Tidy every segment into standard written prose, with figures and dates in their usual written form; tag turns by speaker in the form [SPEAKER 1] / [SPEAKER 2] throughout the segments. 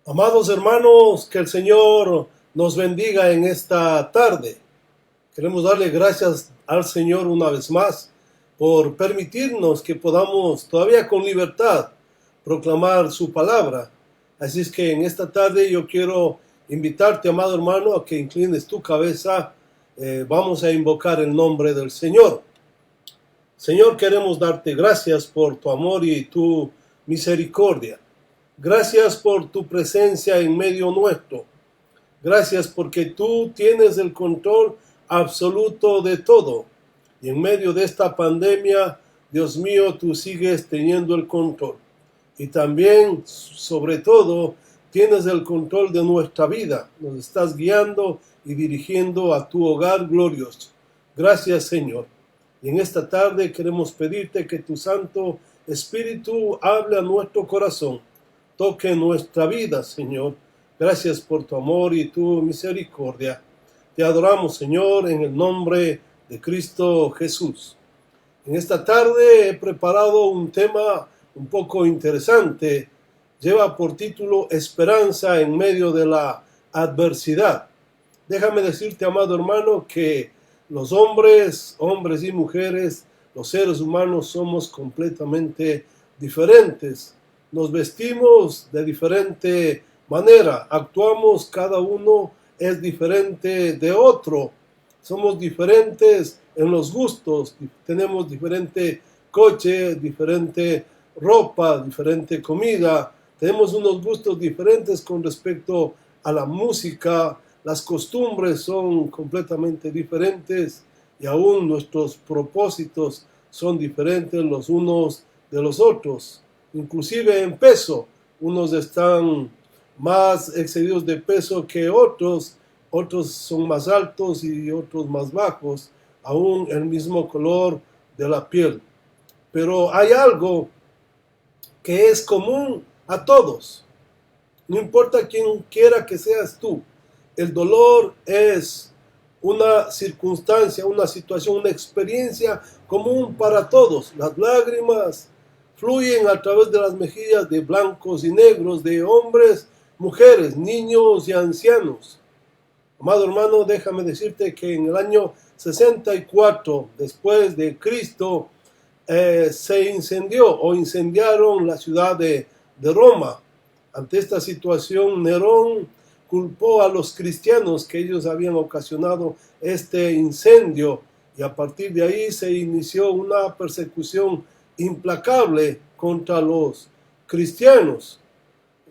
[SPEAKER 1] Amados hermanos, que el Señor nos bendiga en esta tarde. Queremos darle gracias al Señor una vez más por permitirnos que podamos todavía con libertad proclamar su palabra. Así es que en esta tarde yo quiero invitarte, amado hermano, a que inclines tu cabeza. Vamos a invocar el nombre del Señor. Señor, queremos darte gracias por tu amor y tu misericordia. Gracias por tu presencia en medio nuestro. Gracias porque tú tienes el control absoluto de todo. Y en medio de esta pandemia, Dios mío, tú sigues teniendo el control. Y también, sobre todo, tienes el control de nuestra vida. Nos estás guiando y dirigiendo a tu hogar glorioso. Gracias, Señor. Y en esta tarde queremos pedirte que tu Santo Espíritu hable a nuestro corazón. Toque nuestra vida, Señor. Gracias por tu amor y tu misericordia. Te adoramos, Señor, en el nombre de Cristo Jesús. En esta tarde he preparado un tema un poco interesante. Lleva por título Esperanza en medio de la adversidad. Déjame decirte, amado hermano, que los hombres y mujeres, los seres humanos, somos completamente diferentes. Nos vestimos de diferente manera, actuamos, cada uno es diferente de otro. Somos diferentes en los gustos, tenemos diferente coche, diferente ropa, diferente comida, tenemos unos gustos diferentes con respecto a la música, las costumbres son completamente diferentes y aún nuestros propósitos son diferentes los unos de los otros. Inclusive en peso, unos están más excedidos de peso que otros son más altos y otros más bajos, aún el mismo color de la piel. Pero hay algo que es común a todos, no importa quién quiera que seas tú. El dolor es una circunstancia, una situación, una experiencia común para todos. Las lágrimas fluyen a través de las mejillas de blancos y negros, de hombres, mujeres, niños y ancianos. Amado hermano, déjame decirte que en el año 64 después de Cristo se incendiaron la ciudad de Roma. Ante esta situación, Nerón culpó a los cristianos que ellos habían ocasionado este incendio, y a partir de ahí se inició una persecución implacable contra los cristianos.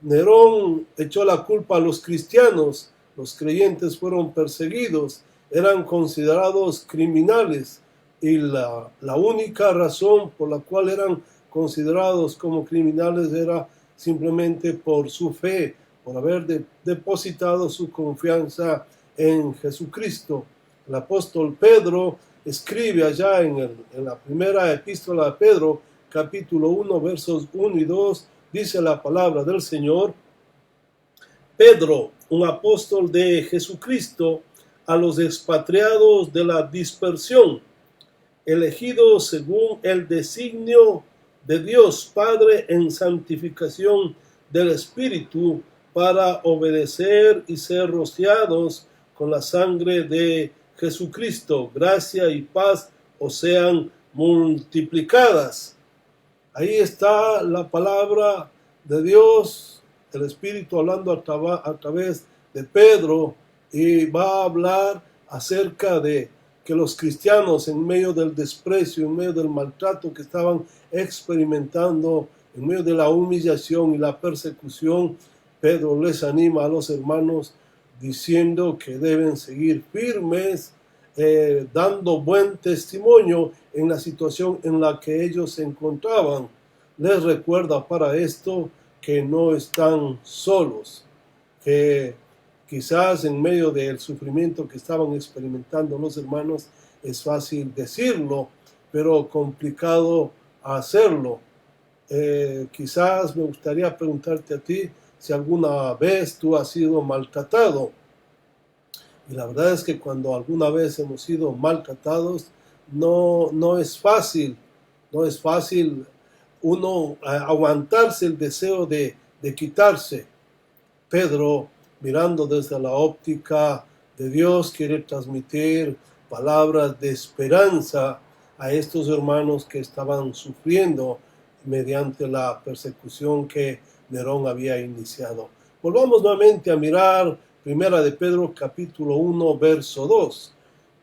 [SPEAKER 1] Nerón echó la culpa a los cristianos, los creyentes fueron perseguidos, eran considerados criminales, y la única razón por la cual eran considerados como criminales era simplemente por su fe, por haber depositado su confianza en Jesucristo. El apóstol Pedro escribe allá en la primera epístola de Pedro, capítulo 1, versos 1 y 2, dice la palabra del Señor: Pedro, un apóstol de Jesucristo, a los expatriados de la dispersión, elegidos según el designio de Dios Padre en santificación del Espíritu, para obedecer y ser rociados con la sangre de Jesucristo. Gracia y paz os sean multiplicadas. Ahí está la palabra de Dios, el Espíritu hablando a través de Pedro, y va a hablar acerca de que los cristianos, en medio del desprecio, en medio del maltrato que estaban experimentando, en medio de la humillación y la persecución, Pedro les anima a los hermanos diciendo que deben seguir firmes, dando buen testimonio en la situación en la que ellos se encontraban. Les recuerda para esto que no están solos, que quizás en medio del sufrimiento que estaban experimentando los hermanos es fácil decirlo, pero complicado hacerlo. Quizás me gustaría preguntarte a ti si alguna vez tú has sido maltratado. Y la verdad es que cuando alguna vez hemos sido maltratados, no es fácil uno aguantarse el deseo de quitarse. Pedro, mirando desde la óptica de Dios, quiere transmitir palabras de esperanza a estos hermanos que estaban sufriendo mediante la persecución que Nerón había iniciado. Volvamos nuevamente a mirar Primera de Pedro capítulo 1 verso 2.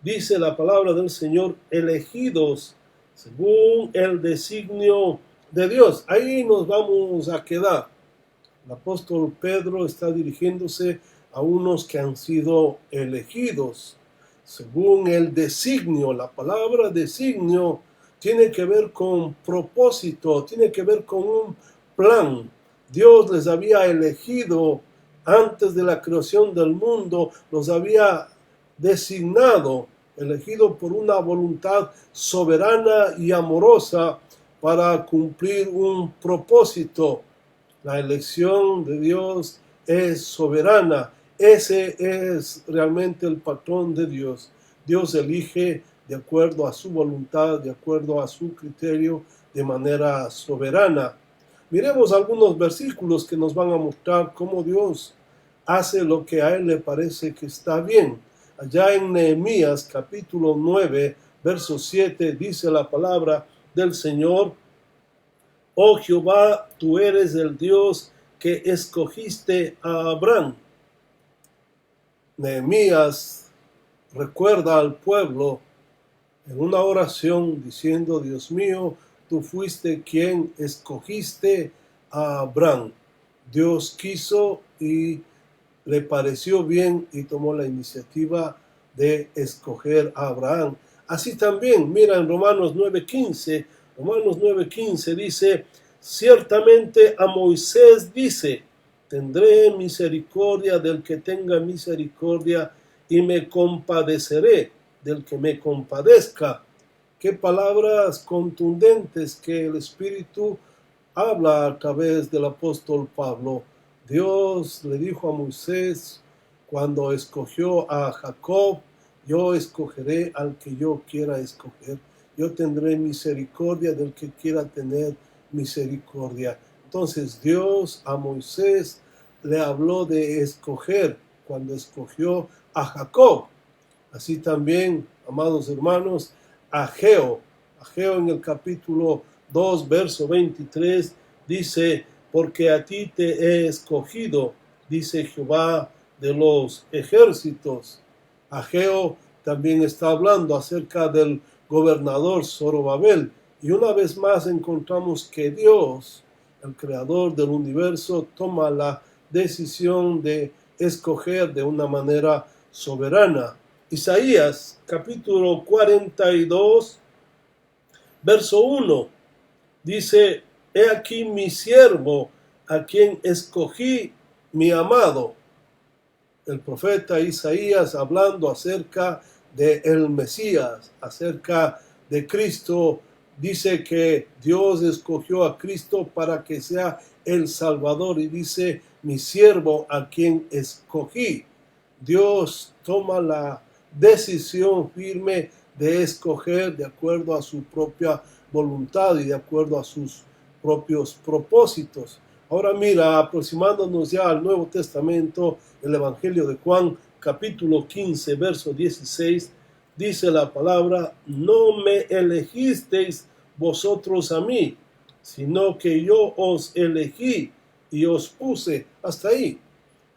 [SPEAKER 1] Dice la palabra del Señor: elegidos según el designio de Dios. Ahí nos vamos a quedar. El apóstol Pedro está dirigiéndose a unos que han sido elegidos según el designio. La palabra designio tiene que ver con propósito, tiene que ver con un plan. Dios les había elegido antes de la creación del mundo, los había designado, elegido por una voluntad soberana y amorosa para cumplir un propósito. La elección de Dios es soberana. Ese es realmente el patrón de Dios. Dios elige de acuerdo a su voluntad, de acuerdo a su criterio, de manera soberana. Miremos algunos versículos que nos van a mostrar cómo Dios hace lo que a él le parece que está bien. Allá en Nehemías capítulo 9, verso 7, dice la palabra del Señor: oh Jehová, tú eres el Dios que escogiste a Abraham. Nehemías recuerda al pueblo en una oración diciendo: Dios mío, tú fuiste quien escogiste a Abraham. Dios quiso y le pareció bien y tomó la iniciativa de escoger a Abraham. Así también, mira en Romanos 9:15 dice: ciertamente a Moisés dice: tendré misericordia del que tenga misericordia y me compadeceré del que me compadezca. Qué palabras contundentes que el Espíritu habla a través del apóstol Pablo. Dios le dijo a Moisés cuando escogió a Jacob: yo escogeré al que yo quiera escoger. Yo tendré misericordia del que quiera tener misericordia. Entonces Dios a Moisés le habló de escoger cuando escogió a Jacob. Así también, amados hermanos, Ageo en el capítulo 2, verso 23, dice: porque a ti te he escogido, dice Jehová de los ejércitos. Ageo también está hablando acerca del gobernador Zorobabel. Y una vez más encontramos que Dios, el creador del universo, toma la decisión de escoger de una manera soberana. Isaías capítulo 42, verso 1, dice: he aquí mi siervo, a quien escogí, mi amado. El profeta Isaías hablando acerca de el Mesías, acerca de Cristo, dice que Dios escogió a Cristo para que sea el Salvador y dice: mi siervo, a quien escogí. Dios toma la decisión firme de escoger de acuerdo a su propia voluntad y de acuerdo a sus propios propósitos. Ahora mira, aproximándonos ya al Nuevo Testamento, el Evangelio de Juan, capítulo 15, verso 16, dice la palabra: no me elegisteis vosotros a mí, sino que yo os elegí y os puse. Hasta ahí.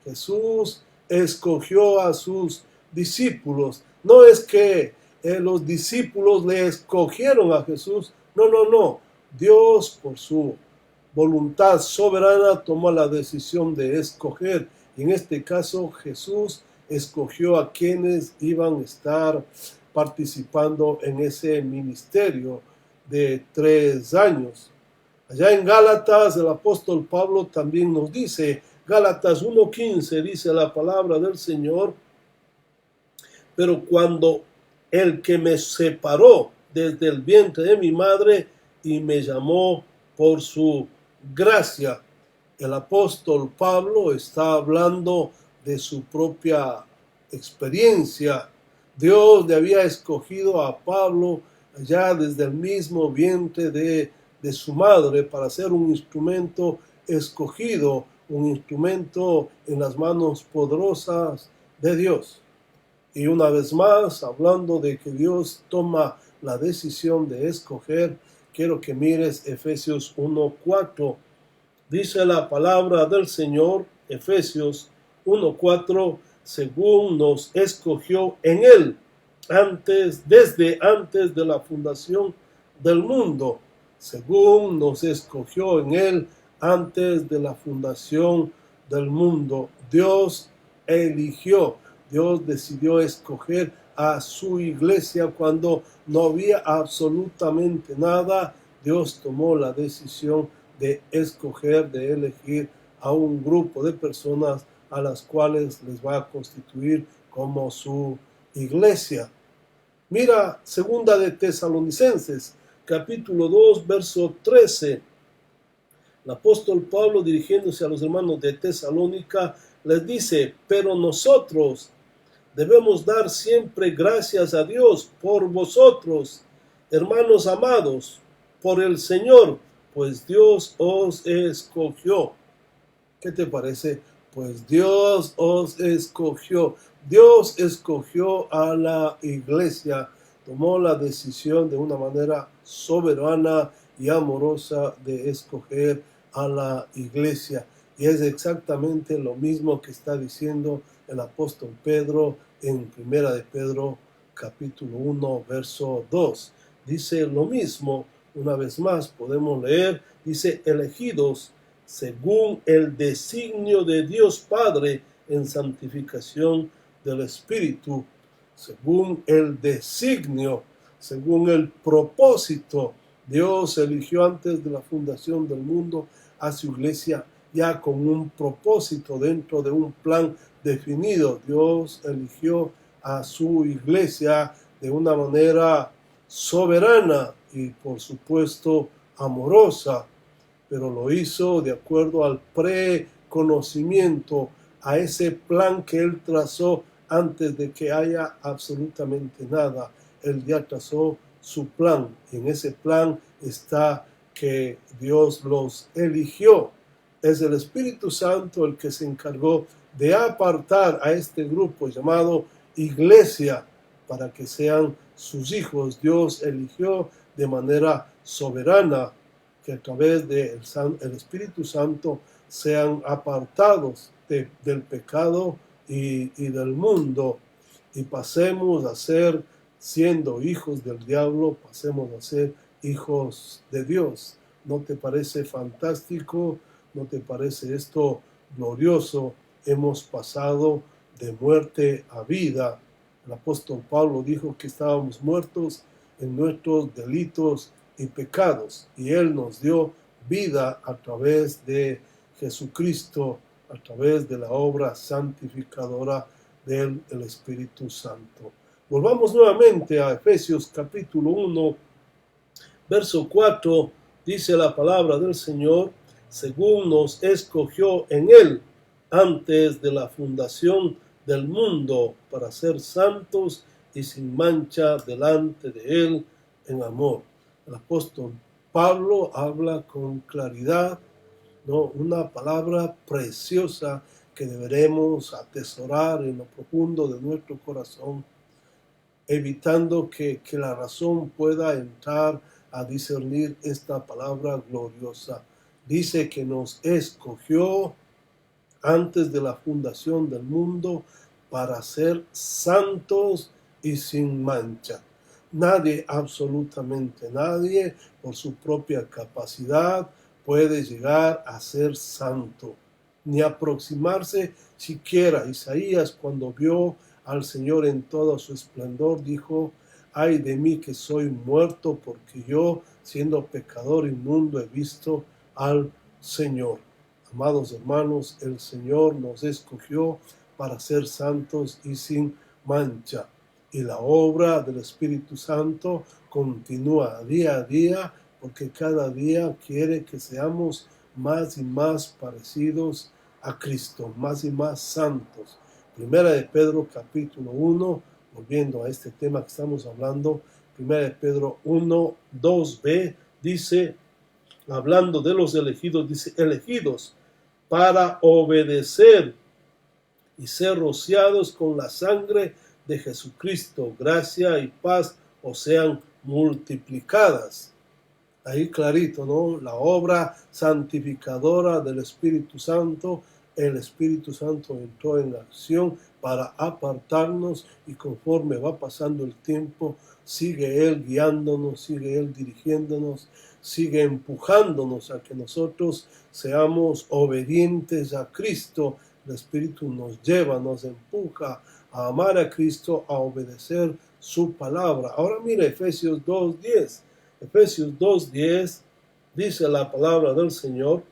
[SPEAKER 1] Jesús escogió a sus discípulos. No es que los discípulos le escogieron a Jesús. No. Dios, por su voluntad soberana, tomó la decisión de escoger. Y en este caso, Jesús escogió a quienes iban a estar participando en ese ministerio de 3 años. Allá en Gálatas, el apóstol Pablo también nos dice, Gálatas 1:15, dice la palabra del Señor: pero cuando el que me separó desde el vientre de mi madre y me llamó por su gracia. El apóstol Pablo está hablando de su propia experiencia. Dios le había escogido a Pablo ya desde el mismo vientre de su madre para ser un instrumento escogido, un instrumento en las manos poderosas de Dios. Y una vez más, hablando de que Dios toma la decisión de escoger, quiero que mires Efesios 1:4. Dice la palabra del Señor, Efesios 1:4, según nos escogió en Él, desde antes de la fundación del mundo, según nos escogió en Él antes de la fundación del mundo. Dios eligió, Dios decidió escoger a su iglesia cuando no había absolutamente nada. Dios tomó la decisión de escoger, de elegir a un grupo de personas a las cuales les va a constituir como su iglesia. Mira, segunda de Tesalonicenses, capítulo 2, verso 13. El apóstol Pablo, dirigiéndose a los hermanos de Tesalónica, les dice: pero nosotros debemos dar siempre gracias a Dios por vosotros, hermanos amados, por el Señor, pues Dios os escogió. ¿Qué te parece? Pues Dios os escogió. Dios escogió a la iglesia, tomó la decisión de una manera soberana y amorosa de escoger a la iglesia. Y es exactamente lo mismo que está diciendo el apóstol Pedro en Primera de Pedro, capítulo 1, verso 2. Dice lo mismo, una vez más podemos leer, dice: elegidos según el designio de Dios Padre en santificación del Espíritu, según el designio, según el propósito. Dios eligió antes de la fundación del mundo a su iglesia ya con un propósito dentro de un plan definido. Dios eligió a su iglesia de una manera soberana y por supuesto amorosa, pero lo hizo de acuerdo al preconocimiento, a ese plan que Él trazó antes de que haya absolutamente nada. Él ya trazó su plan. En ese plan está que Dios los eligió. Es el Espíritu Santo el que se encargó de apartar a este grupo llamado iglesia para que sean sus hijos. Dios eligió de manera soberana que a través del Espíritu Santo sean apartados del pecado y del mundo y pasemos a ser, siendo hijos del diablo, pasemos a ser hijos de Dios. ¿No te parece fantástico? ¿No te parece esto glorioso? Hemos pasado de muerte a vida. El apóstol Pablo dijo que estábamos muertos en nuestros delitos y pecados, y Él nos dio vida a través de Jesucristo, a través de la obra santificadora del Espíritu Santo. Volvamos nuevamente a Efesios capítulo 1, verso 4, dice la palabra del Señor: según nos escogió en Él antes de la fundación del mundo para ser santos y sin mancha delante de Él en amor. El apóstol Pablo habla con claridad, ¿no? Una palabra preciosa que deberemos atesorar en lo profundo de nuestro corazón, evitando que la razón pueda entrar a discernir esta palabra gloriosa. Dice que nos escogió antes de la fundación del mundo para ser santos y sin mancha. Nadie, absolutamente nadie, por su propia capacidad puede llegar a ser santo, ni aproximarse siquiera. Isaías, cuando vio al Señor en todo su esplendor, dijo: ay de mí que soy muerto, porque yo, siendo pecador inmundo, he visto al Señor. Amados hermanos, el Señor nos escogió para ser santos y sin mancha. Y la obra del Espíritu Santo continúa día a día, porque cada día quiere que seamos más y más parecidos a Cristo, más y más santos. Primera de Pedro capítulo 1, volviendo a este tema que estamos hablando, Primera de Pedro 1, 2b, dice, hablando de los elegidos, dice: elegidos para obedecer y ser rociados con la sangre de Jesucristo. Gracia y paz os sean multiplicadas. Ahí clarito, ¿no? La obra santificadora del Espíritu Santo. El Espíritu Santo entró en acción para apartarnos y conforme va pasando el tiempo, sigue Él guiándonos, sigue Él dirigiéndonos, sigue empujándonos a que nosotros seamos obedientes a Cristo. El Espíritu nos lleva, nos empuja a amar a Cristo, a obedecer su palabra. Ahora mira Efesios 2:10. Efesios 2:10 dice la palabra del Señor,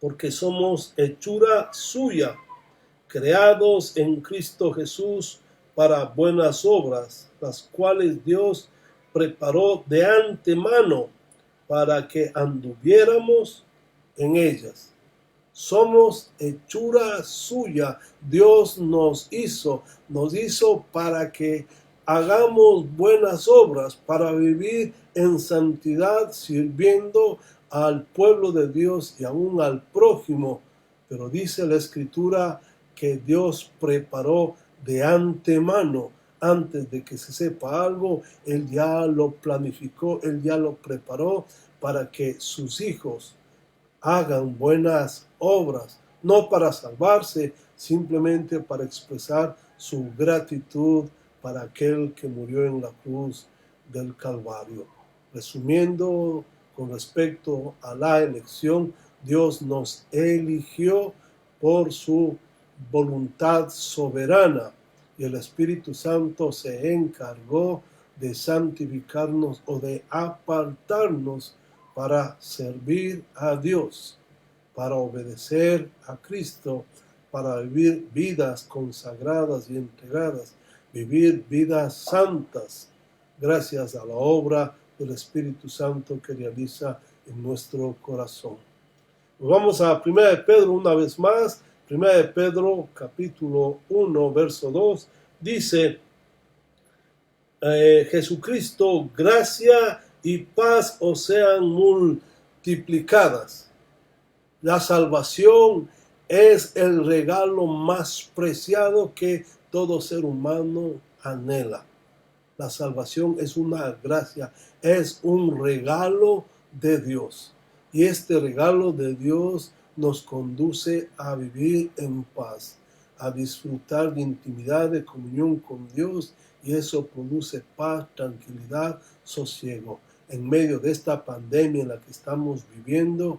[SPEAKER 1] porque somos hechura suya, creados en Cristo Jesús para buenas obras, las cuales Dios preparó de antemano para que anduviéramos en ellas. Somos hechura suya. Dios nos hizo para que hagamos buenas obras, para vivir en santidad, sirviendo al pueblo de Dios y aún al prójimo. Pero dice la Escritura que Dios preparó de antemano. Antes de que se sepa algo, Él ya lo planificó, Él ya lo preparó para que sus hijos hagan buenas obras, no para salvarse, simplemente para expresar su gratitud para aquel que murió en la cruz del Calvario. Resumiendo, con respecto a la elección, Dios nos eligió por su voluntad soberana y el Espíritu Santo se encargó de santificarnos o de apartarnos para servir a Dios, para obedecer a Cristo, para vivir vidas consagradas y entregadas, vivir vidas santas, gracias a la obra del Espíritu Santo que realiza en nuestro corazón. Vamos a 1 de Pedro una vez más. 1 de Pedro capítulo 1 verso 2 dice, Jesucristo, gracia y paz os sean multiplicadas. La salvación es el regalo más preciado que todo ser humano anhela. La salvación es una gracia, es un regalo de Dios. Y este regalo de Dios nos conduce a vivir en paz, a disfrutar de intimidad, de comunión con Dios, y eso produce paz, tranquilidad, sosiego. En medio de esta pandemia en la que estamos viviendo,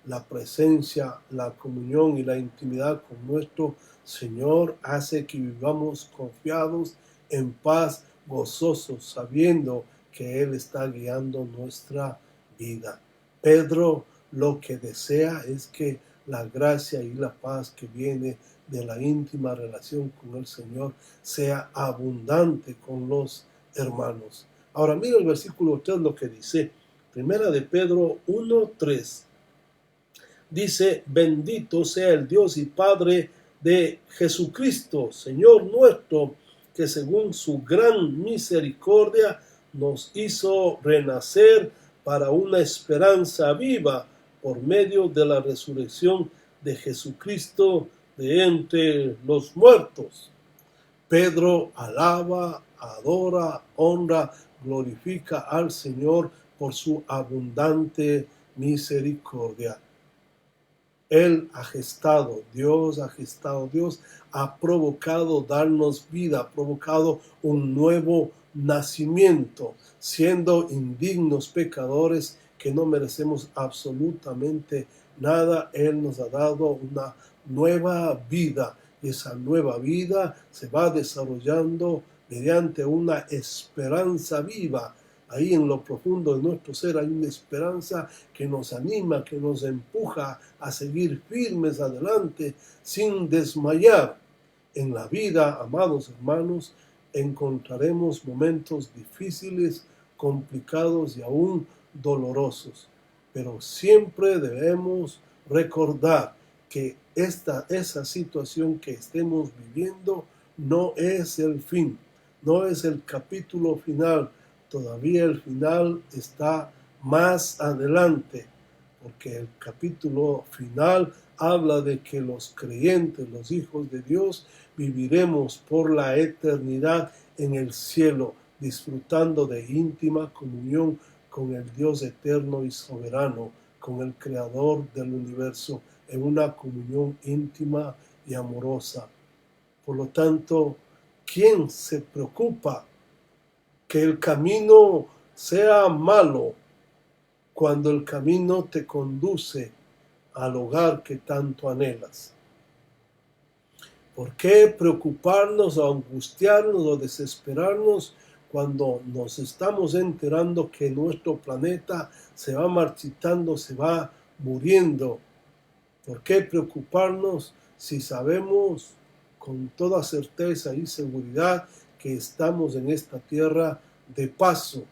[SPEAKER 1] la presencia, la comunión y la intimidad con nuestro Señor hace que vivamos confiados, en paz, gozosos, sabiendo que Él está guiando nuestra vida. Pedro lo que desea es que la gracia y la paz que viene de la íntima relación con el Señor sea abundante con los hermanos. Ahora mira el versículo 3 lo que dice. Primera de Pedro 1:3. Dice, bendito sea el Dios y Padre de Jesucristo, Señor nuestro, que según su gran misericordia nos hizo renacer para una esperanza viva por medio de la resurrección de Jesucristo de entre los muertos. Pedro alaba, adora, honra, glorifica al Señor por su abundante misericordia. Él ha gestado, Dios ha provocado darnos vida, ha provocado un nuevo nacimiento, siendo indignos pecadores que no merecemos absolutamente nada. Él nos ha dado una nueva vida y esa nueva vida se va desarrollando mediante una esperanza viva. Ahí en lo profundo de nuestro ser hay una esperanza que nos anima, que nos empuja a seguir firmes adelante sin desmayar. En la vida, amados hermanos, encontraremos momentos difíciles, complicados y aún dolorosos. Pero siempre debemos recordar que esa situación que estemos viviendo no es el fin, no es el capítulo final. Todavía el final está más adelante, porque el capítulo final habla de que los creyentes, los hijos de Dios, viviremos por la eternidad en el cielo, disfrutando de íntima comunión con el Dios eterno y soberano, con el Creador del universo, en una comunión íntima y amorosa. Por lo tanto, ¿quién se preocupa que el camino sea malo cuando el camino te conduce al hogar que tanto anhelas? ¿Por qué preocuparnos o angustiarnos o desesperarnos cuando nos estamos enterando que nuestro planeta se va marchitando, se va muriendo? ¿Por qué preocuparnos si sabemos con toda certeza y seguridad que estamos en esta tierra de paso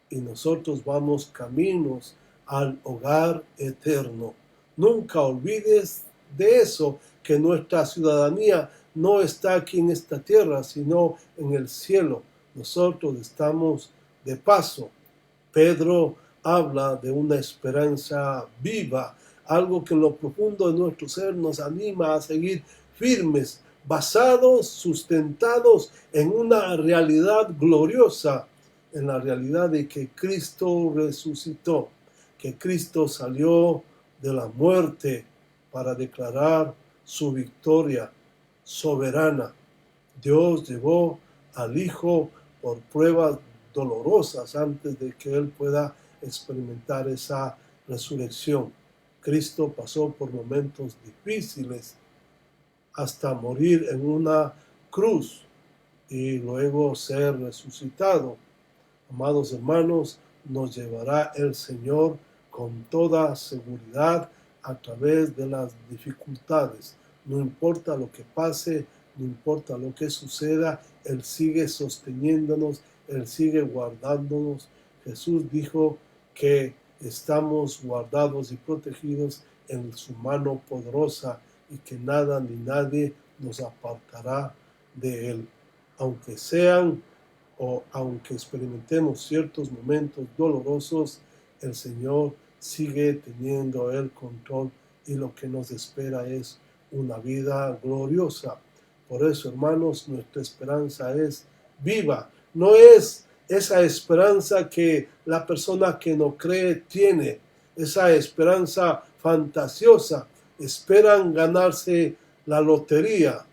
[SPEAKER 1] y nosotros vamos caminos al hogar eterno? Nunca olvides de eso, que nuestra ciudadanía no está aquí en esta tierra, sino en el cielo. Nosotros estamos de paso. Pedro habla de una esperanza viva, algo que en lo profundo de nuestro ser nos anima a seguir firmes, basados, sustentados en una realidad gloriosa, en la realidad de que Cristo resucitó, que Cristo salió de la muerte para declarar su victoria soberana. Dios llevó al Hijo por pruebas dolorosas antes de que Él pueda experimentar esa resurrección. Cristo pasó por momentos difíciles hasta morir en una cruz y luego ser resucitado. Amados hermanos, nos llevará el Señor con toda seguridad a través de las dificultades. No importa lo que pase, no importa lo que suceda, Él sigue sosteniéndonos, Él sigue guardándonos. Jesús dijo que estamos guardados y protegidos en su mano poderosa y que nada ni nadie nos apartará de Él. Aunque sean o aunque experimentemos ciertos momentos dolorosos, el Señor sigue teniendo el control y lo que nos espera es una vida gloriosa. Por eso, hermanos, nuestra esperanza es viva. No es esa esperanza que la persona que no cree tiene, esa esperanza fantasiosa. Esperan ganarse la lotería.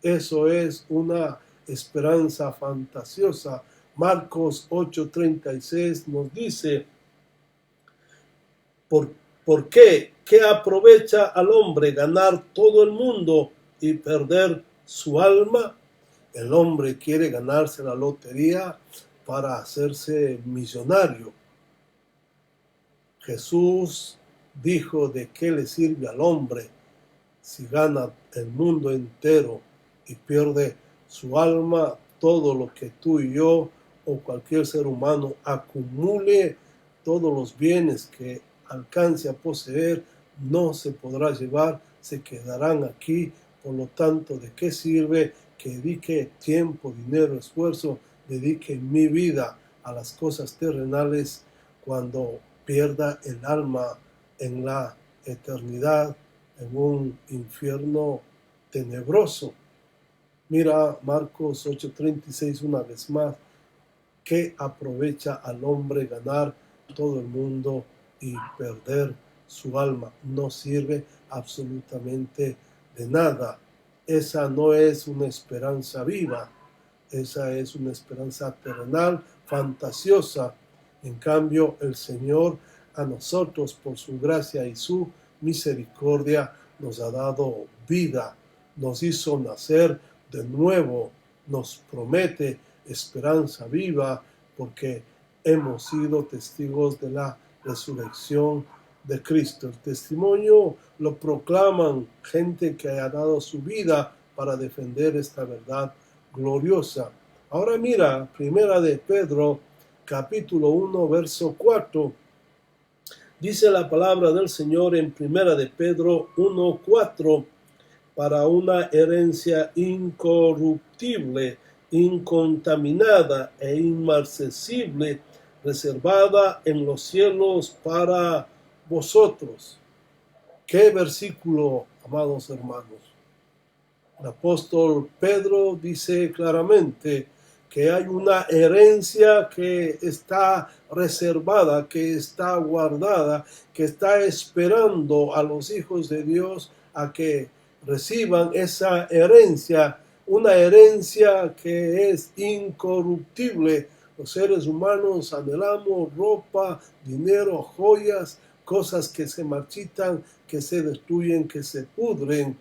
[SPEAKER 1] Eso es una esperanza fantasiosa. Marcos 8:36 nos dice, ¿por qué? ¿Qué aprovecha al hombre ganar todo el mundo y perder su alma? El hombre quiere ganarse la lotería para hacerse millonario. Jesús dijo, ¿de qué le sirve al hombre si gana el mundo entero y pierde su alma? Todo lo que tú y yo o cualquier ser humano acumule, todos los bienes que alcance a poseer, no se podrá llevar, se quedarán aquí. Por lo tanto, ¿de qué sirve que dedique tiempo, dinero, esfuerzo, dedique mi vida a las cosas terrenales cuando pierda el alma en la eternidad, en un infierno tenebroso? Mira Marcos 8:36 una vez más. ¿Qué aprovecha al hombre ganar todo el mundo y perder su alma? No sirve absolutamente de nada. Esa no es una esperanza viva. Esa es una esperanza terrenal, fantasiosa. En cambio, el Señor a nosotros, por su gracia y su misericordia, nos ha dado vida, nos hizo nacer de nuevo, nos promete esperanza viva porque hemos sido testigos de la resurrección de Cristo. El testimonio lo proclaman gente que ha dado su vida para defender esta verdad gloriosa. Ahora mira, primera de Pedro, capítulo 1, verso 4. Dice la palabra del Señor en primera de Pedro 1:4, para una herencia incorruptible, incontaminada e inmarcesible, reservada en los cielos para vosotros. ¿Qué versículo, amados hermanos? El apóstol Pedro dice claramente que hay una herencia que está reservada, que está guardada, que está esperando a los hijos de Dios a que reciban esa herencia, una herencia que es incorruptible. Los seres humanos anhelamos ropa, dinero, joyas, cosas que se marchitan, que se destruyen, que se pudren.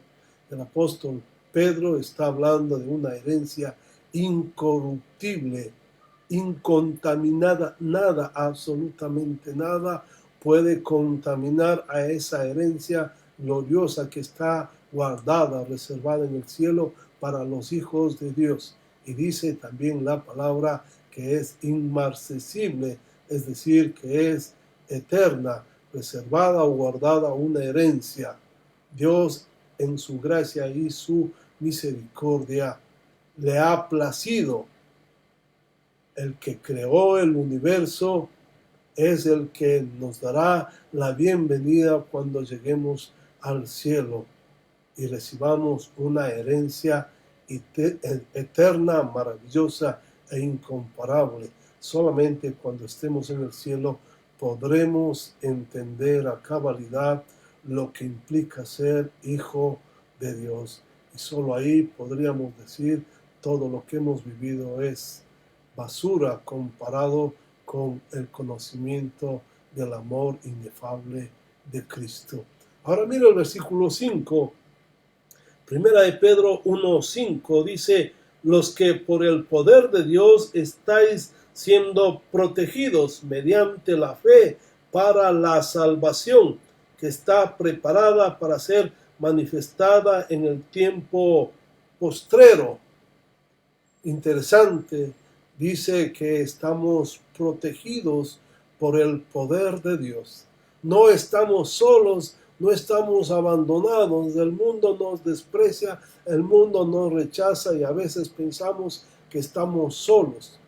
[SPEAKER 1] El apóstol Pedro está hablando de una herencia incorruptible, incontaminada. Nada, absolutamente nada puede contaminar a esa herencia gloriosa que está guardada, reservada en el cielo para los hijos de Dios. Y dice también la palabra que es inmarcesible, es decir, que es eterna, reservada o guardada una herencia. Dios en su gracia y su misericordia le ha placido. El que creó el universo es el que nos dará la bienvenida cuando lleguemos al cielo y recibamos una herencia eterna, maravillosa e incomparable. Solamente cuando estemos en el cielo podremos entender a cabalidad lo que implica ser hijo de Dios. Y solo ahí podríamos decir todo lo que hemos vivido es basura comparado con el conocimiento del amor inefable de Cristo. Ahora mira el versículo 5. Primera de Pedro 1:5 dice: los que por el poder de Dios estáis siendo protegidos mediante la fe para la salvación que está preparada para ser manifestada en el tiempo postrero. Interesante, dice que estamos protegidos por el poder de Dios. No estamos solos, no estamos abandonados. El mundo nos desprecia, el mundo nos rechaza y a veces pensamos que estamos solos.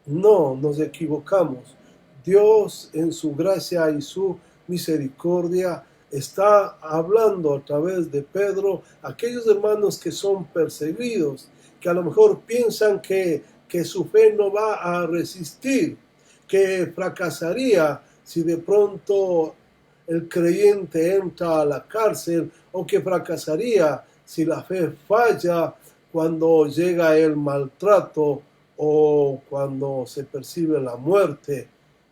[SPEAKER 1] No, nos equivocamos. Dios en su gracia y su misericordia está hablando a través de Pedro a aquellos hermanos que son perseguidos, que a lo mejor piensan que su fe no va a resistir, que fracasaría si de pronto el creyente entra a la cárcel, o que fracasaría si la fe falla cuando llega el maltrato o cuando se percibe la muerte.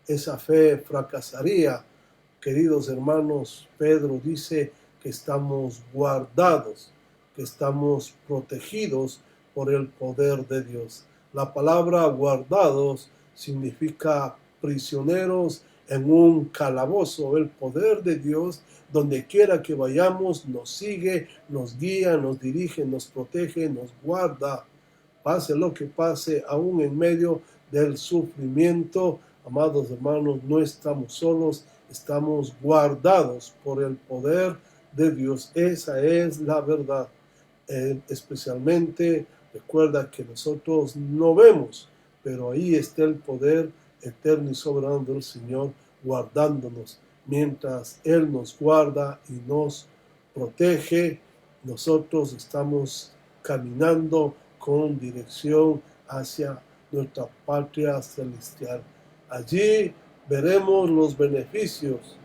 [SPEAKER 1] Esa fe fracasaría. Queridos hermanos, Pedro dice que estamos guardados, que estamos protegidos por el poder de Dios. La palabra guardados significa prisioneros en un calabozo. El poder de Dios, donde quiera que vayamos, nos sigue, nos guía, nos dirige, nos protege, nos guarda. Pase lo que pase, aún en medio del sufrimiento, amados hermanos, no estamos solos, estamos guardados por el poder de Dios. Esa es la verdad. Especialmente recuerda que nosotros no vemos, pero ahí está el poder eterno y soberano del Señor guardándonos. Mientras Él nos guarda y nos protege, nosotros estamos caminando con dirección hacia nuestra patria celestial. Allí veremos los beneficios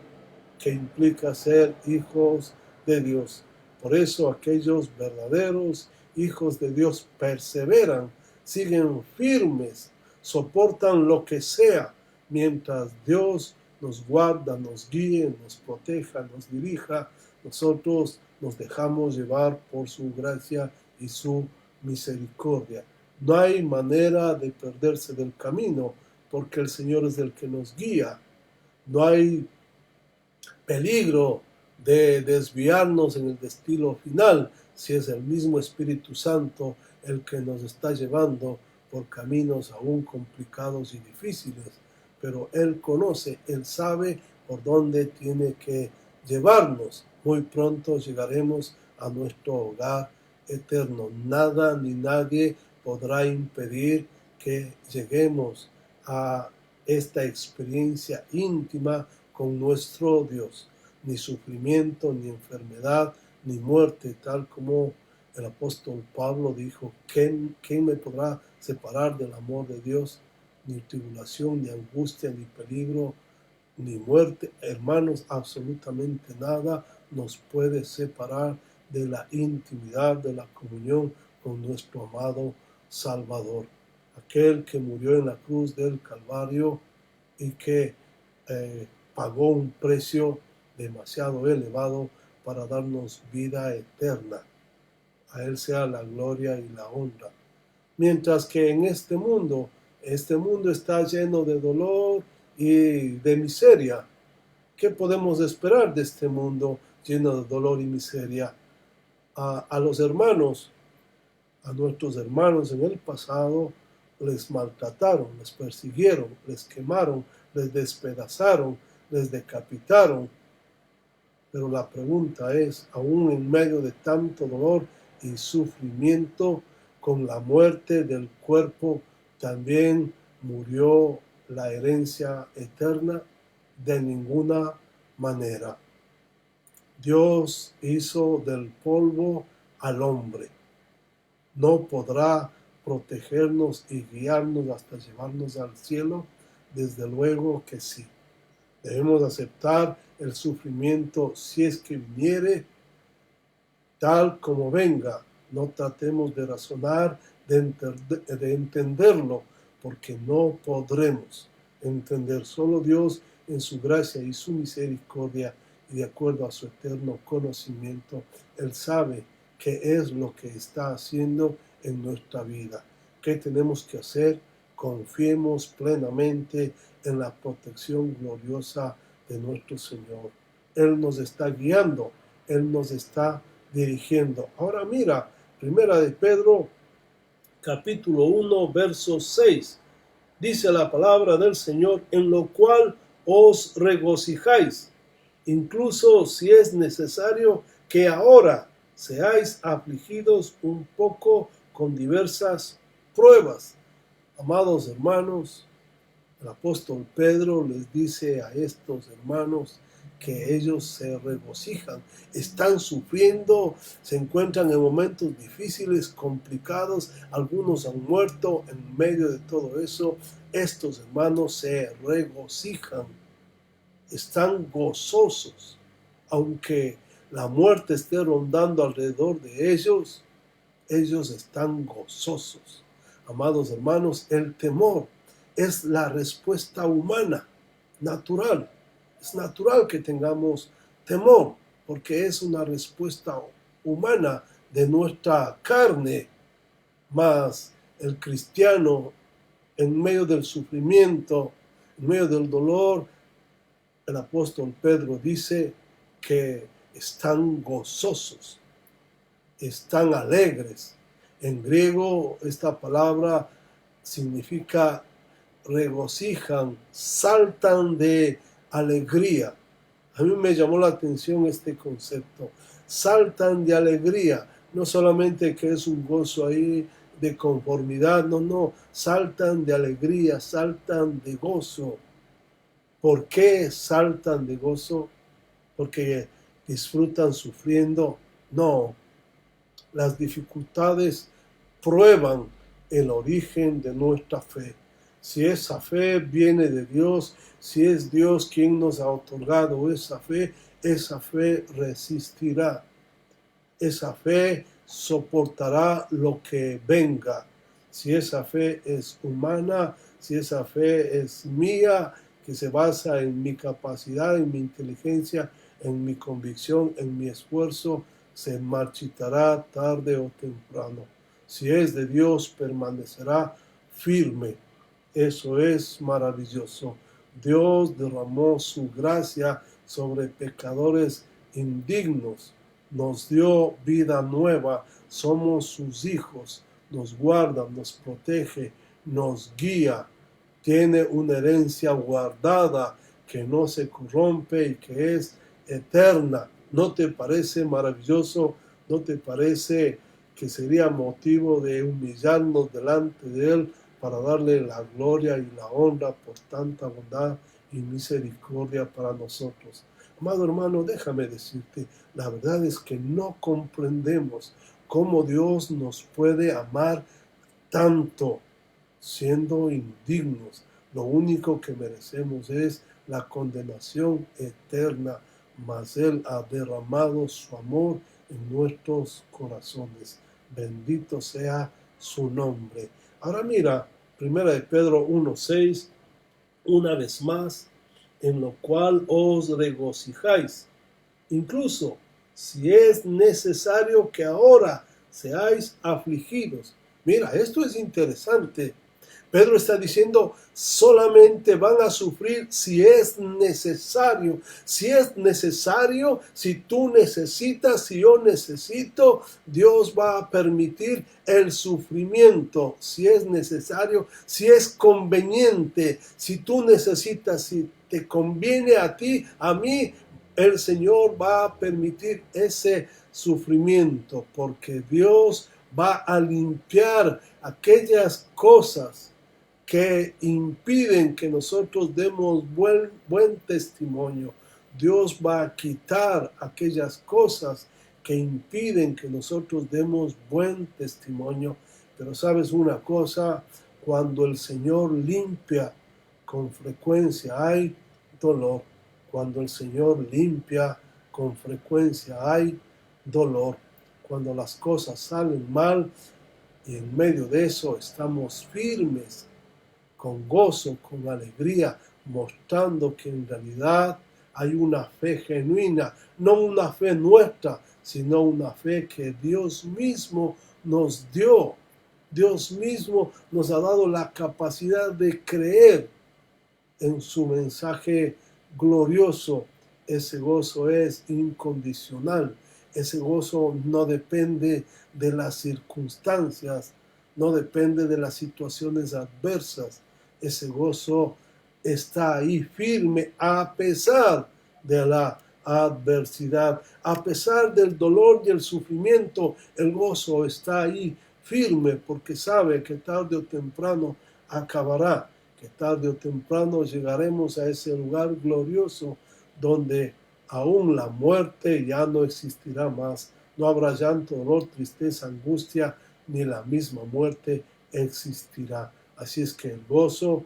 [SPEAKER 1] que implica ser hijos de Dios. Por eso aquellos verdaderos hijos de Dios perseveran, siguen firmes, soportan lo que sea, mientras Dios nos guarda, nos guíe, nos proteja, nos dirija. Nosotros nos dejamos llevar por su gracia y su misericordia. No hay manera de perderse del camino, porque el Señor es el que nos guía. No hay peligro de desviarnos en el destino final, si es el mismo Espíritu Santo el que nos está llevando por caminos aún complicados y difíciles. Pero Él conoce, Él sabe por dónde tiene que llevarnos. Muy pronto llegaremos a nuestro hogar eterno. Nada ni nadie podrá impedir que lleguemos a esta experiencia íntima con nuestro Dios. Ni sufrimiento, ni enfermedad, ni muerte, tal como el apóstol Pablo dijo, ¿quién me podrá separar del amor de Dios? Ni tribulación, ni angustia, ni peligro, ni muerte. Hermanos, absolutamente nada nos puede separar de la intimidad, de la comunión con nuestro amado Salvador. Aquel que murió en la cruz del Calvario y que pagó un precio demasiado elevado para darnos vida eterna. A Él sea la gloria y la honra. Mientras que en este mundo está lleno de dolor y de miseria. ¿Qué podemos esperar de este mundo lleno de dolor y miseria? A los hermanos, a nuestros hermanos en el pasado, les maltrataron, les persiguieron, les quemaron, les despedazaron, les decapitaron. Pero la pregunta es, aún en medio de tanto dolor y sufrimiento, con la muerte del cuerpo, también murió la herencia eterna. De ninguna manera. Dios hizo del polvo al hombre. No podrá protegernos y guiarnos hasta llevarnos al cielo. Desde luego que sí. Debemos aceptar el sufrimiento si es que viniere, tal como venga. No tratemos de razonar, de entenderlo, porque no podremos entender. Solo Dios, en su gracia y su misericordia, y de acuerdo a su eterno conocimiento, Él sabe qué es lo que está haciendo en nuestra vida. ¿Qué tenemos que hacer? Confiemos plenamente en la protección gloriosa de nuestro Señor. Él nos está guiando, Él nos está dirigiendo. Ahora mira, Primera de Pedro, capítulo 1, verso 6. Dice la palabra del Señor, en lo cual os regocijáis, incluso si es necesario que ahora seáis afligidos un poco con diversas pruebas. Amados hermanos, el apóstol Pedro les dice a estos hermanos que ellos se regocijan, están sufriendo, se encuentran en momentos difíciles, complicados, algunos han muerto en medio de todo eso. Estos hermanos se regocijan, están gozosos, aunque la muerte esté rondando alrededor de ellos, ellos están gozosos. Amados hermanos, el temor es la respuesta humana, natural. Es natural que tengamos temor, porque es una respuesta humana de nuestra carne. Mas el cristiano, en medio del sufrimiento, en medio del dolor, el apóstol Pedro dice que están gozosos, están alegres. En griego esta palabra significa regocijan, saltan de alegría. A mí me llamó la atención este concepto. Saltan de alegría. No solamente que es un gozo ahí de conformidad, no. Saltan de alegría, saltan de gozo. ¿Por qué saltan de gozo? ¿Porque disfrutan sufriendo? No. Las dificultades prueban el origen de nuestra fe. Si esa fe viene de Dios, si es Dios quien nos ha otorgado esa fe resistirá. Esa fe soportará lo que venga. Si esa fe es humana, si esa fe es mía, que se basa en mi capacidad, en mi inteligencia, en mi convicción, en mi esfuerzo, se marchitará tarde o temprano. Si es de Dios, permanecerá firme. Eso es maravilloso. Dios derramó su gracia sobre pecadores indignos. Nos dio vida nueva. Somos sus hijos. Nos guarda, nos protege, nos guía. Tiene una herencia guardada que no se corrompe y que es eterna. ¿No te parece maravilloso? ¿No te parece que sería motivo de humillarnos delante de Él para darle la gloria y la honra por tanta bondad y misericordia para nosotros. Amado hermano, déjame decirte, la verdad es que no comprendemos cómo Dios nos puede amar tanto siendo indignos. Lo único que merecemos es la condenación eterna, mas Él ha derramado su amor en nuestros corazones. Bendito sea su nombre. Ahora mira, 1 de Pedro 1:6, una vez más, en lo cual os regocijáis, incluso si es necesario que ahora seáis afligidos. Mira, esto es interesante. Pedro está diciendo, solamente van a sufrir si es necesario. Si es necesario, si tú necesitas, si yo necesito, Dios va a permitir el sufrimiento. Si es necesario, si es conveniente, si tú necesitas, si te conviene a ti, a mí, el Señor va a permitir ese sufrimiento, porque Dios va a limpiar aquellas cosas que impiden que nosotros demos buen testimonio. Dios va a quitar aquellas cosas que impiden que nosotros demos buen testimonio. Pero sabes una cosa, cuando el Señor limpia, con frecuencia hay dolor. Cuando el Señor limpia, con frecuencia hay dolor. Cuando las cosas salen mal y en medio de eso estamos firmes, con gozo, con alegría, mostrando que en realidad hay una fe genuina, no una fe nuestra, sino una fe que Dios mismo nos dio. Dios mismo nos ha dado la capacidad de creer en su mensaje glorioso. Ese gozo es incondicional. Ese gozo no depende de las circunstancias, no depende de las situaciones adversas. Ese gozo está ahí firme a pesar de la adversidad, a pesar del dolor y el sufrimiento. El gozo está ahí firme porque sabe que tarde o temprano acabará, que tarde o temprano llegaremos a ese lugar glorioso donde aún la muerte ya no existirá más. No habrá llanto, dolor, tristeza, angustia, ni la misma muerte existirá. Así es que el gozo,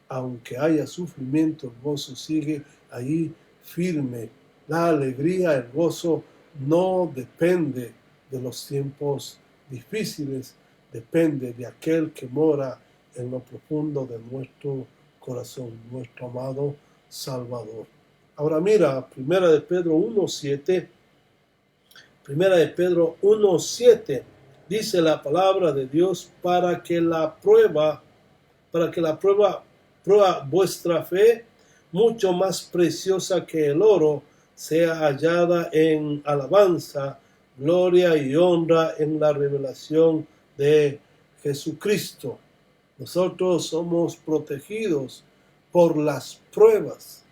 [SPEAKER 1] aunque haya sufrimiento, el gozo sigue ahí firme. La alegría, el gozo no depende de los tiempos difíciles, depende de aquel que mora en lo profundo de nuestro corazón, nuestro amado Salvador. Ahora mira, Primera de Pedro 1:7, Primera de Pedro 1:7, dice la palabra de Dios, para que la prueba vuestra fe, mucho más preciosa que el oro, sea hallada en alabanza, gloria y honra en la revelación de Jesucristo. Nosotros somos protegidos por las pruebas.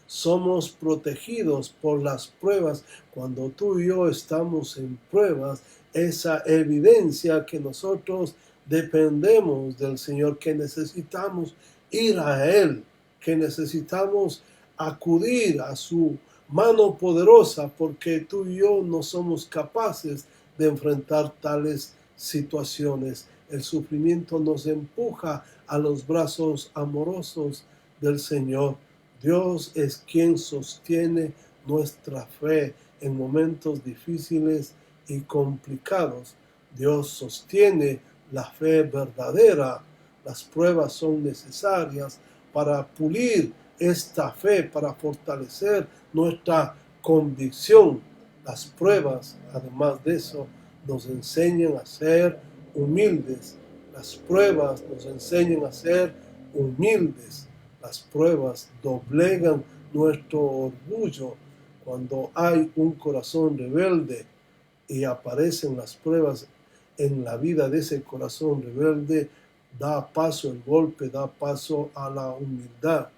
[SPEAKER 1] Somos protegidos por las pruebas. Cuando tú y yo estamos en pruebas, esa evidencia que nosotros dependemos del Señor, que necesitamos ir a Él, que necesitamos acudir a su mano poderosa, porque tú y yo no somos capaces de enfrentar tales situaciones. El sufrimiento nos empuja a los brazos amorosos del Señor. Dios es quien sostiene nuestra fe en momentos difíciles y complicados. Dios sostiene la fe verdadera. Las pruebas son necesarias para pulir esta fe, para fortalecer nuestra convicción. Las pruebas, además de eso, nos enseñan a ser humildes. Las pruebas nos enseñan a ser humildes. Las pruebas doblegan nuestro orgullo. Cuando hay un corazón rebelde y aparecen las pruebas en la vida de ese corazón rebelde, da paso el golpe, da paso a la humildad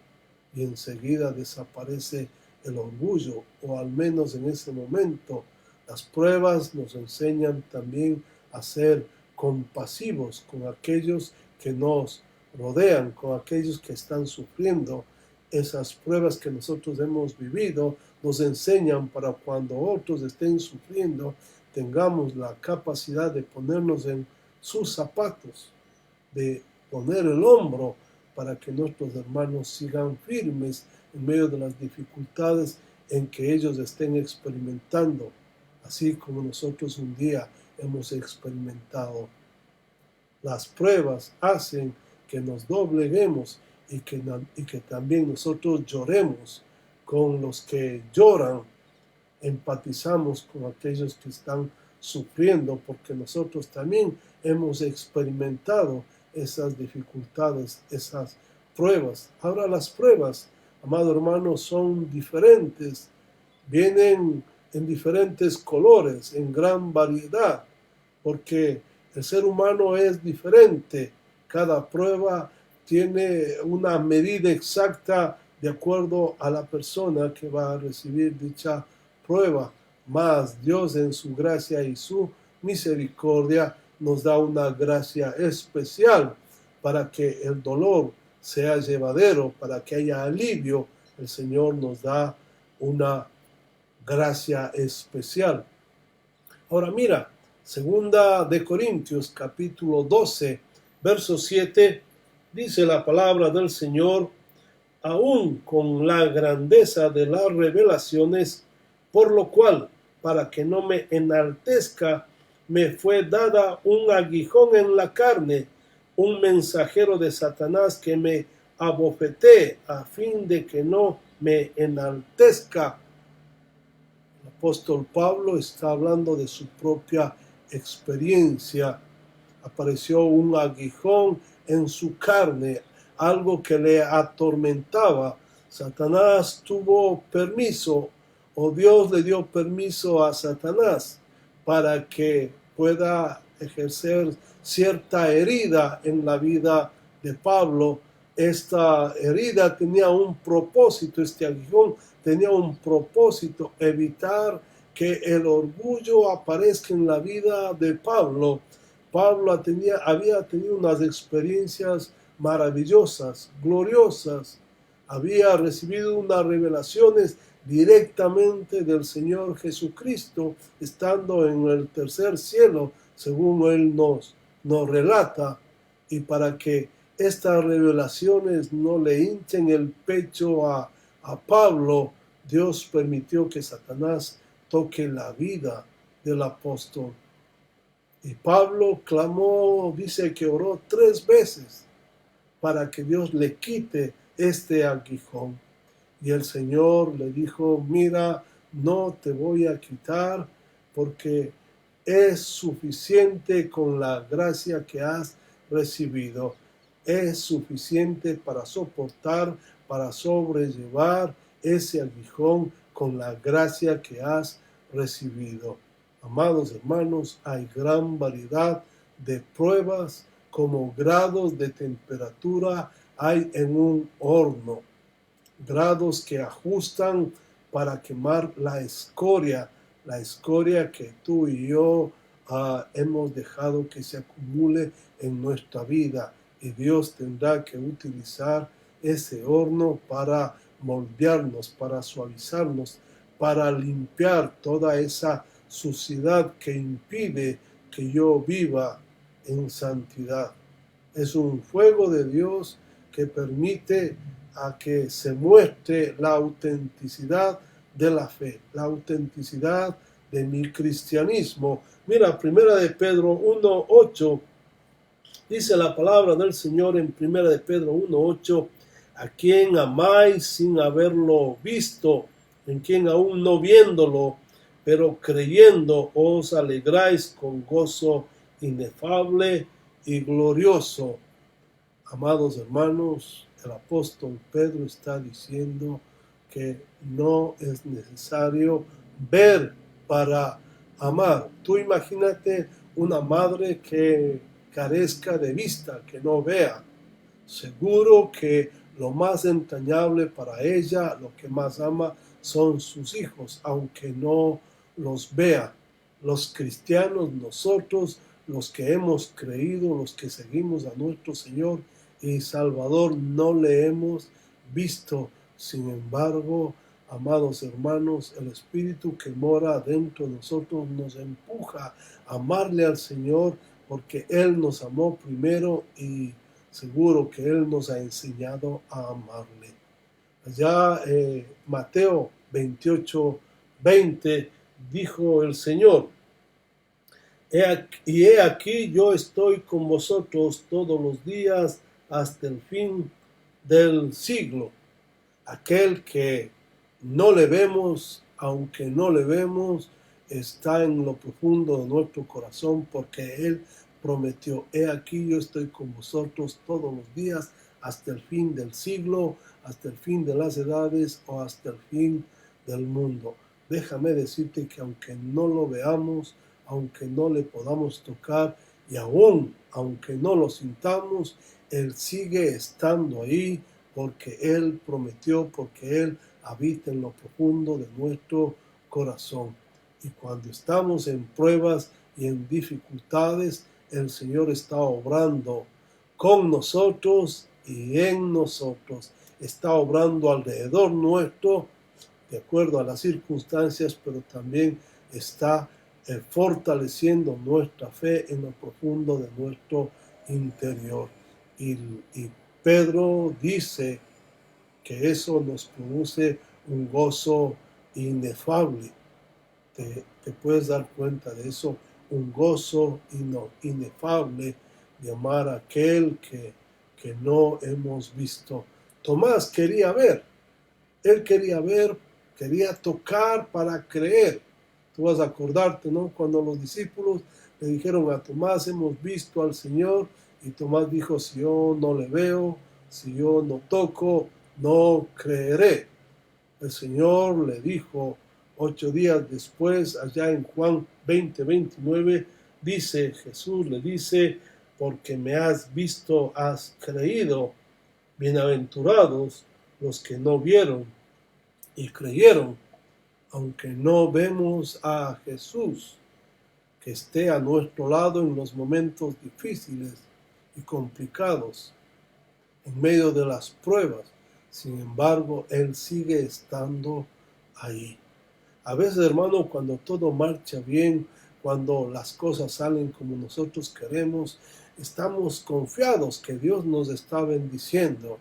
[SPEAKER 1] y enseguida desaparece el orgullo, o al menos en ese momento. Las pruebas nos enseñan también a ser compasivos con aquellos que nos rodean, con aquellos que están sufriendo, esas pruebas que nosotros hemos vivido nos enseñan para cuando otros estén sufriendo, tengamos la capacidad de ponernos en sus zapatos, de poner el hombro para que nuestros hermanos sigan firmes en medio de las dificultades en que ellos estén experimentando, así como nosotros un día hemos experimentado. Las pruebas hacen que nos dobleguemos y que también nosotros lloremos con los que lloran, empatizamos con aquellos que están sufriendo, porque nosotros también hemos experimentado esas dificultades, esas pruebas. Ahora las pruebas, amado hermano, son diferentes, vienen en diferentes colores, en gran variedad, porque el ser humano es diferente. Cada prueba tiene una medida exacta de acuerdo a la persona que va a recibir dicha prueba. Mas Dios en su gracia y su misericordia nos da una gracia especial para que el dolor sea llevadero, para que haya alivio. El Señor nos da una gracia especial. Ahora mira, segunda de Corintios capítulo 12, verso 7, dice la palabra del Señor: aún con la grandeza de las revelaciones, por lo cual, para que no me enaltezca, me fue dada un aguijón en la carne, un mensajero de Satanás que me abofetee, a fin de que no me enaltezca. El apóstol Pablo está hablando de su propia experiencia. Apareció un aguijón en su carne, algo que le atormentaba. Satanás tuvo permiso, o Dios le dio permiso a Satanás para que pueda ejercer cierta herida en la vida de Pablo. Esta herida tenía un propósito, este aguijón tenía un propósito: evitar que el orgullo aparezca en la vida de Pablo. Pablo había tenido unas experiencias maravillosas, gloriosas. Había recibido unas revelaciones directamente del Señor Jesucristo, estando en el tercer cielo, según Él nos relata. Y para que estas revelaciones no le hinchen el pecho a Pablo, Dios permitió que Satanás toque la vida del apóstol. Y Pablo clamó, dice que oró 3 veces para que Dios le quite este aguijón. Y el Señor le dijo: mira, no te voy a quitar, porque es suficiente con la gracia que has recibido. Es suficiente para soportar, para sobrellevar ese aguijón con la gracia que has recibido. Amados hermanos, hay gran variedad de pruebas, como grados de temperatura hay en un horno. Grados que ajustan para quemar la escoria que tú y yo hemos dejado que se acumule en nuestra vida. Y Dios tendrá que utilizar ese horno para moldearnos, para suavizarnos, para limpiar toda esa suciedad que impide que yo viva en santidad. Es un fuego de Dios que permite a que se muestre la autenticidad de la fe, la autenticidad de mi cristianismo. Mira, primera de Pedro 1:8, dice la palabra del Señor en primera de Pedro 1:8: a quien amáis sin haberlo visto, en quien aún no viéndolo, pero creyendo os alegráis con gozo inefable y glorioso. Amados hermanos, el apóstol Pedro está diciendo que no es necesario ver para amar. Tú imagínate una madre que carezca de vista, que no vea. Seguro que lo más entrañable para ella, lo que más ama, son sus hijos, aunque no los vea. Los cristianos, nosotros, los que hemos creído, los que seguimos a nuestro Señor y Salvador, no le hemos visto, Sin embargo, amados hermanos, el Espíritu que mora dentro de nosotros nos empuja a amarle al Señor porque Él nos amó primero y seguro que Él nos ha enseñado a amarle. Allá Mateo 28:20 dijo el Señor: he aquí yo estoy con vosotros todos los días hasta el fin del siglo. Aquel que no le vemos, aunque no le vemos, está en lo profundo de nuestro corazón, porque Él prometió: he aquí yo estoy con vosotros todos los días hasta el fin del siglo, hasta el fin de las edades o hasta el fin del mundo. Déjame decirte que aunque no lo veamos, aunque no le podamos tocar y aún aunque no lo sintamos, Él sigue estando ahí, porque Él prometió, porque Él habita en lo profundo de nuestro corazón. Y cuando estamos en pruebas y en dificultades, el Señor está obrando con nosotros y en nosotros. Está obrando alrededor nuestro, de acuerdo a las circunstancias, pero también está fortaleciendo nuestra fe en lo profundo de nuestro interior. Y Pedro dice que eso nos produce un gozo inefable. Te puedes dar cuenta de eso, un gozo inefable de amar a aquel que no hemos visto. Tomás quería ver, él quería ver, quería tocar para creer. Tú vas a acordarte, ¿no? Cuando los discípulos le dijeron a Tomás: hemos visto al Señor. Y Tomás dijo: si yo no le veo, si yo no toco, no creeré. El Señor le dijo 8 días después, allá en Juan 20:29, dice, Jesús le dice: porque me has visto, has creído. Bienaventurados los que no vieron y creyeron. Aunque no vemos a Jesús que esté a nuestro lado en los momentos difíciles y complicados, en medio de las pruebas, sin embargo, Él sigue estando ahí. A veces, hermano, cuando todo marcha bien, cuando las cosas salen como nosotros queremos, estamos confiados que Dios nos está bendiciendo.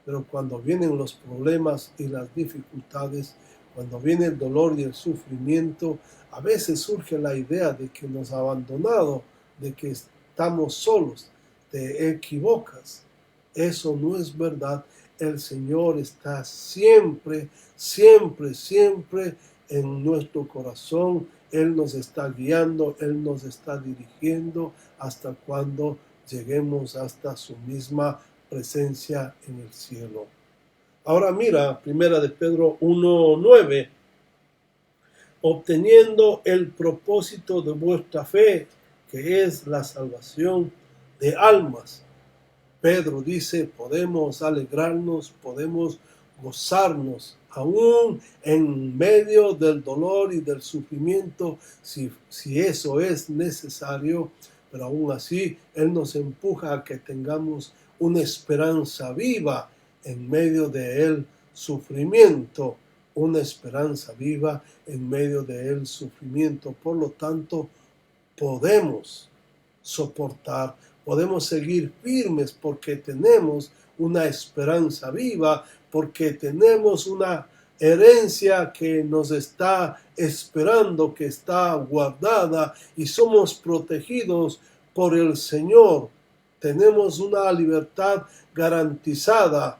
[SPEAKER 1] Pero cuando vienen los problemas y las dificultades, cuando viene el dolor y el sufrimiento, a veces surge la idea de que nos ha abandonado, de que estamos solos. Te equivocas. Eso no es verdad. El Señor está siempre, siempre, siempre en nuestro corazón. Él nos está guiando, Él nos está dirigiendo hasta cuando lleguemos hasta su misma presencia en el cielo. Ahora mira, 1 de Pedro 1:9, obteniendo el propósito de vuestra fe, que es la salvación de almas. Pedro dice: podemos alegrarnos, podemos gozarnos, aún en medio del dolor y del sufrimiento, si eso es necesario, pero aún así Él nos empuja a que tengamos una esperanza viva en medio del sufrimiento, una esperanza viva en medio del sufrimiento. Por lo tanto, podemos soportar, podemos seguir firmes porque tenemos una esperanza viva, porque tenemos una herencia que nos está esperando, que está guardada, y somos protegidos por el Señor. Tenemos una libertad garantizada.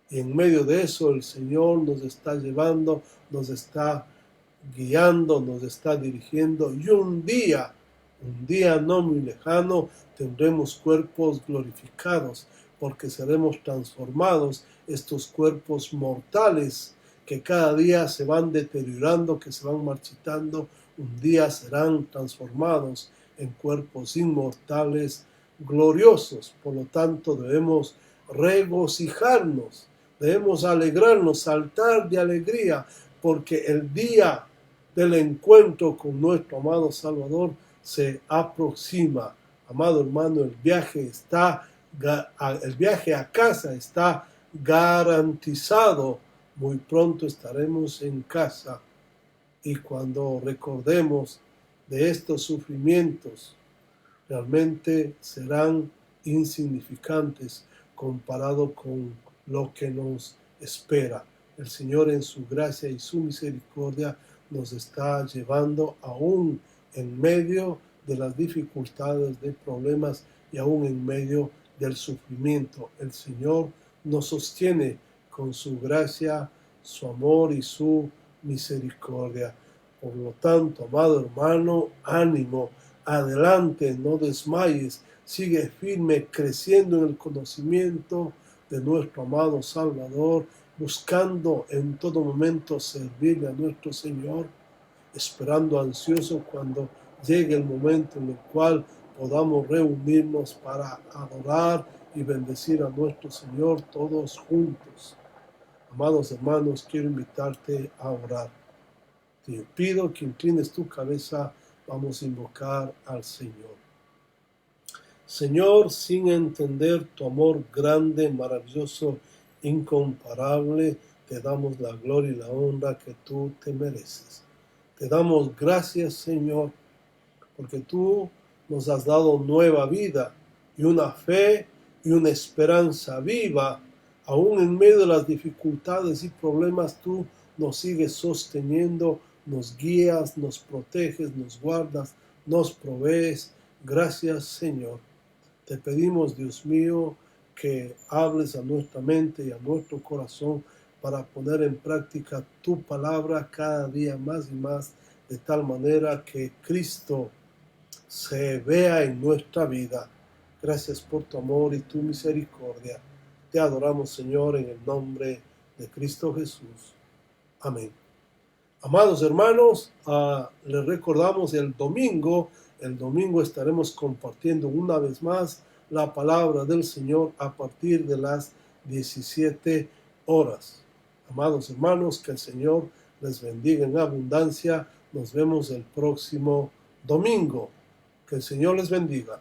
[SPEAKER 1] Y en medio de eso el Señor nos está llevando, nos está guiando, nos está dirigiendo, y un día no muy lejano, tendremos cuerpos glorificados, porque seremos transformados. Estos cuerpos mortales que cada día se van deteriorando, que se van marchitando, un día serán transformados en cuerpos inmortales gloriosos. Por lo tanto, debemos regocijarnos, debemos alegrarnos, saltar de alegría, porque el día del encuentro con nuestro amado Salvador se aproxima. Amado hermano, el viaje a casa está garantizado. Muy pronto estaremos en casa y cuando recordemos de estos sufrimientos, realmente serán insignificantes comparado con lo que nos espera. El Señor en su gracia y su misericordia nos está llevando aún en medio de las dificultades, de problemas y aún en medio del sufrimiento. El Señor nos sostiene con su gracia, su amor y su misericordia. Por lo tanto, amado hermano, ánimo, adelante, no desmayes, sigue firme, creciendo en el conocimiento de nuestro amado Salvador, buscando en todo momento servirle a nuestro Señor, esperando ansioso cuando llegue el momento en el cual podamos reunirnos para adorar y bendecir a nuestro Señor todos juntos. Amados hermanos, quiero invitarte a orar. Te pido que inclines tu cabeza, vamos a invocar al Señor. Señor, sin entender tu amor grande, maravilloso, incomparable, te damos la gloria y la honra que tú te mereces. Te damos gracias, Señor, porque tú nos has dado nueva vida y una fe y una esperanza viva. Aún en medio de las dificultades y problemas, tú nos sigues sosteniendo, nos guías, nos proteges, nos guardas, nos provees. Gracias, Señor. Te pedimos, Dios mío, que hables a nuestra mente y a nuestro corazón para poner en práctica tu palabra cada día más y más, de tal manera que Cristo se vea en nuestra vida. Gracias por tu amor y tu misericordia. Te adoramos, Señor, en el nombre de Cristo Jesús. Amén. Amados hermanos, les recordamos el domingo estaremos compartiendo una vez más la palabra del Señor a partir de las 17 horas. Amados hermanos, que el Señor les bendiga en abundancia. Nos vemos el próximo domingo. Que el Señor les bendiga.